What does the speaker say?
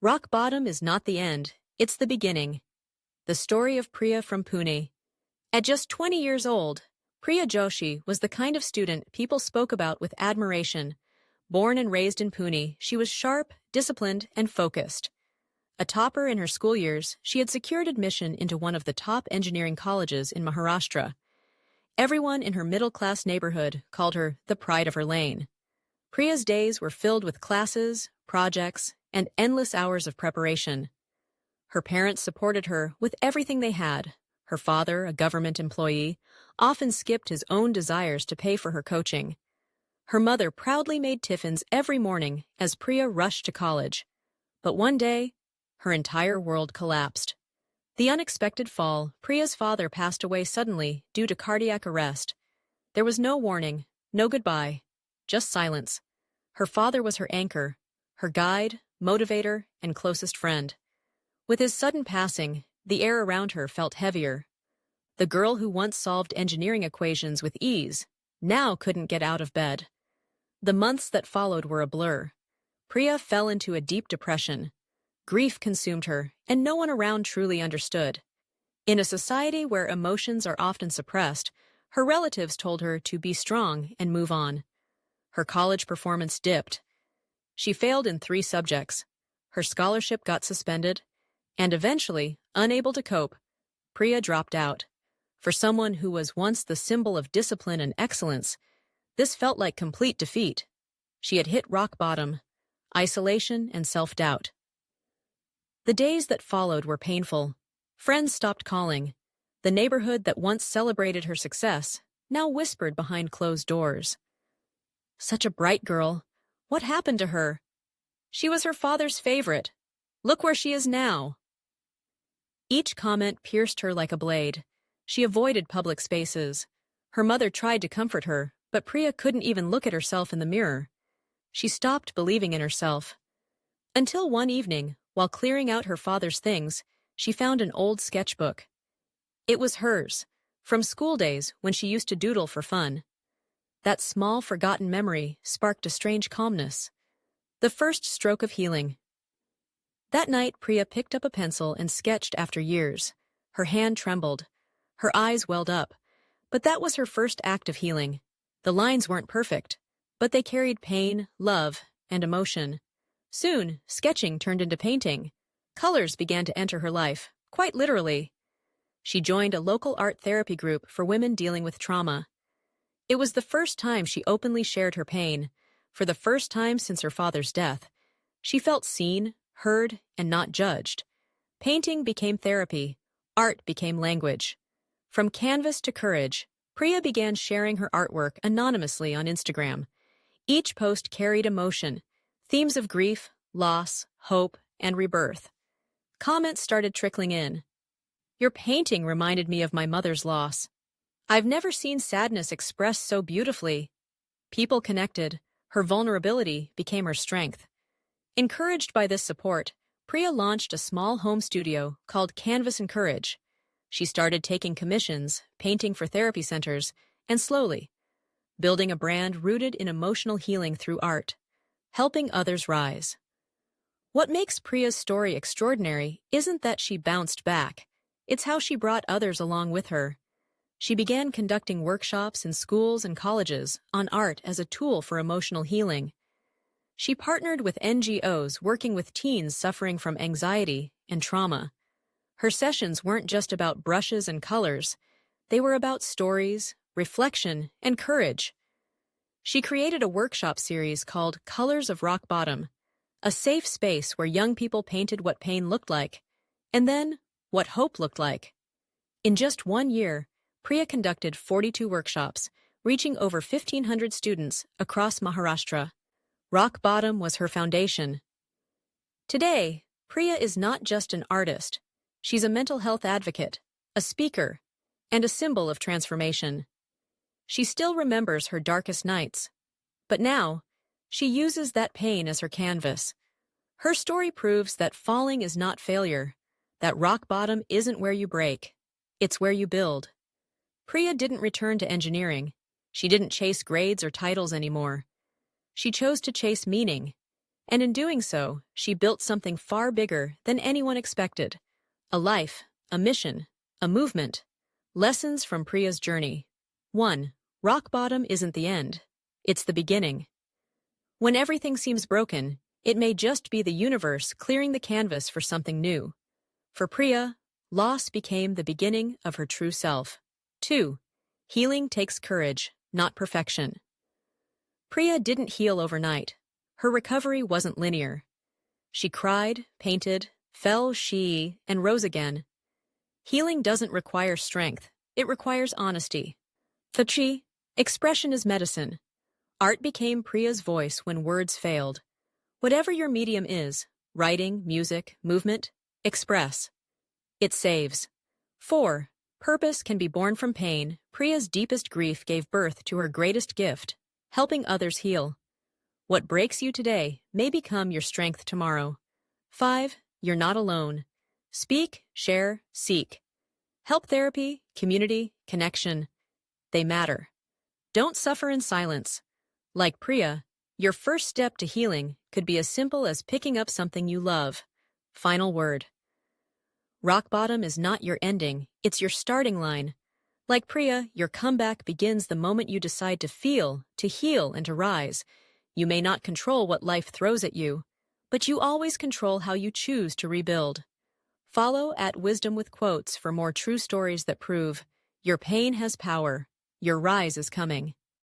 Rock bottom is not the end, it's the beginning. The story of Priya from Pune. At just 20 years old, Priya Joshi was the kind of student people spoke about with admiration. Born and raised in Pune, she was sharp, disciplined, and focused. A topper in her school years, she had secured admission into one of the top engineering colleges in Maharashtra. Everyone in her middle-class neighborhood called her the pride of her lane. Priya's days were filled with classes, projects, and endless hours of preparation. Her parents supported her with everything they had. Her father, a government employee, often skipped his own desires to pay for her coaching. Her mother proudly made tiffins every morning as Priya rushed to college. But one day, her entire world collapsed. The unexpected fall, Priya's father passed away suddenly due to cardiac arrest. There was no warning, no goodbye, just silence. Her father was her anchor, her guide, motivator, and closest friend. With his sudden passing, the air around her felt heavier. The girl who once solved engineering equations with ease now couldn't get out of bed. The months that followed were a blur. Priya fell into a deep depression. Grief consumed her, and no one around truly understood. In a society where emotions are often suppressed, her relatives told her to be strong and move on. Her college performance dipped. She failed in 3 subjects. Her scholarship got suspended, and eventually, unable to cope, Priya dropped out. For someone who was once the symbol of discipline and excellence, this felt like complete defeat. She had hit rock bottom, isolation and self-doubt. The days that followed were painful. Friends stopped calling. The neighborhood that once celebrated her success now whispered behind closed doors. Such a bright girl. What happened to her? She was her father's favorite. Look where she is now. Each comment pierced her like a blade. She avoided public spaces. Her mother tried to comfort her, but Priya couldn't even look at herself in the mirror. She stopped believing in herself. Until one evening, while clearing out her father's things, she found an old sketchbook. It was hers, from school days when she used to doodle for fun. That small, forgotten memory sparked a strange calmness. The first stroke of healing. That night, Priya picked up a pencil and sketched after years. Her hand trembled. Her eyes welled up. But that was her first act of healing. The lines weren't perfect, but they carried pain, love, and emotion. Soon, sketching turned into painting. Colors began to enter her life, quite literally. She joined a local art therapy group for women dealing with trauma. It was the first time she openly shared her pain. For the first time since her father's death, she felt seen, heard, and not judged. Painting became therapy. Art became language. From canvas to courage, Priya began sharing her artwork anonymously on Instagram. Each post carried emotion, themes of grief, loss, hope, and rebirth. Comments started trickling in. Your painting reminded me of my mother's loss. I've never seen sadness expressed so beautifully. People connected. Her vulnerability became her strength. Encouraged by this support, Priya launched a small home studio called Canvas and Courage. She started taking commissions, painting for therapy centers, and slowly, building a brand rooted in emotional healing through art, helping others rise. What makes Priya's story extraordinary isn't that she bounced back. It's how she brought others along with her. She began conducting workshops in schools and colleges on art as a tool for emotional healing. She partnered with NGOs working with teens suffering from anxiety and trauma. Her sessions weren't just about brushes and colors. They were about stories, reflection, and courage. She created a workshop series called Colors of Rock Bottom, a safe space where young people painted what pain looked like, and then what hope looked like. In just 1 year, Priya conducted 42 workshops, reaching over 1,500 students across Maharashtra. Rock bottom was her foundation. Today, Priya is not just an artist. She's a mental health advocate, a speaker, and a symbol of transformation. She still remembers her darkest nights. But now, she uses that pain as her canvas. Her story proves that falling is not failure, that rock bottom isn't where you break. It's where you build. Priya didn't return to engineering. She didn't chase grades or titles anymore. She chose to chase meaning. And in doing so, she built something far bigger than anyone expected. A life, a mission, a movement. Lessons from Priya's journey. 1. Rock bottom isn't the end. It's the beginning. When everything seems broken, it may just be the universe clearing the canvas for something new. For Priya, loss became the beginning of her true self. 2. Healing takes courage, not perfection. Priya didn't heal overnight. Her recovery wasn't linear. She cried, painted, fell, and rose again. Healing doesn't require strength. It requires honesty. 3. Expression is medicine. Art became Priya's voice when words failed. Whatever your medium is, writing, music, movement, express. It saves. 4. Purpose can be born from pain. Priya's deepest grief gave birth to her greatest gift, helping others heal. What breaks you today may become your strength tomorrow. 5. You're not alone. Speak, share, seek. Help therapy, community, connection. They matter. Don't suffer in silence. Like Priya, your first step to healing could be as simple as picking up something you love. Final word. Rock bottom is not your ending, it's your starting line. Like Priya, your comeback begins the moment you decide to feel, to heal, and to rise. You may not control what life throws at you, but you always control how you choose to rebuild. Follow @Wisdom with Quotes for more true stories that prove your pain has power, your rise is coming.